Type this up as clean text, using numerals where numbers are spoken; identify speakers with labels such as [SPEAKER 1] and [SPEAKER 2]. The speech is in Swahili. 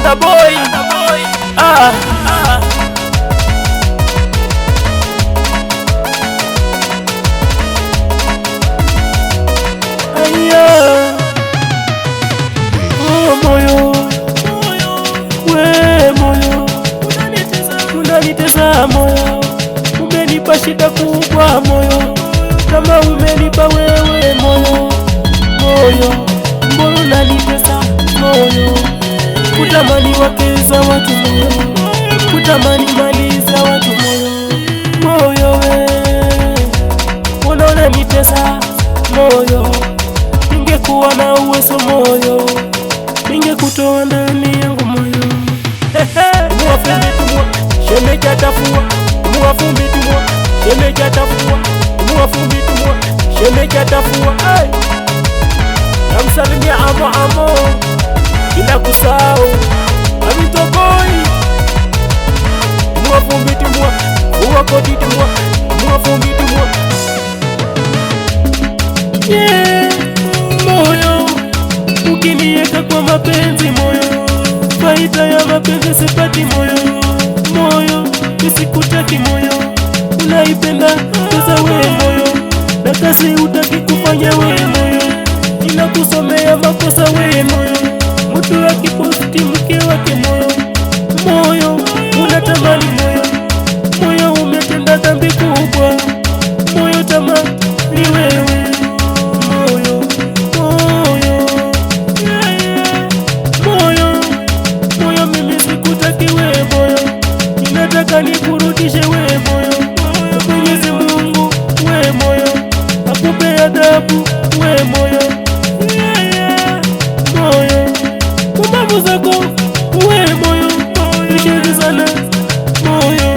[SPEAKER 1] Another boy. Moyo, we moyo, unanitesa moyo, umenipa shida kubwa moyo, kama umenipa wewe moyo, mbona unanitesa moyo, kutamani wake za watu moyo, kutamani mali za watu moyo we, mbona unanitesa moyo, ningekuwa na uwezo moyo, ningekutoa ndani yangu moyo. Muwafumbi tumwa, shemeji atafua. Muwafumbi tumwa, shemeji atafua. Muwafumbi tumwa, shemeji atafua. Namsalimia amo ila kusahau amitoboi. Muwafumbi tumwa, muwakodi tumwa, muwafumbi tumwa. Moyo ukinieka kwa mapenzi moyo, faida ya mapenzi sipati moyo, nisikutaki moyo, unaipenda pesa we moyo, na kazi utaki kufanya we moyo, inakusomea makosa we moyo, mtu akiposti mke wake moyo, unatamani moyo umetenda dhambi kubwa, moyo tamani ni wewe nikurudishe we moyo, Mwenyezi Mungu we moyo, akupe adabu we moyo, kumavu zako we moyo, ushindi sana moyo.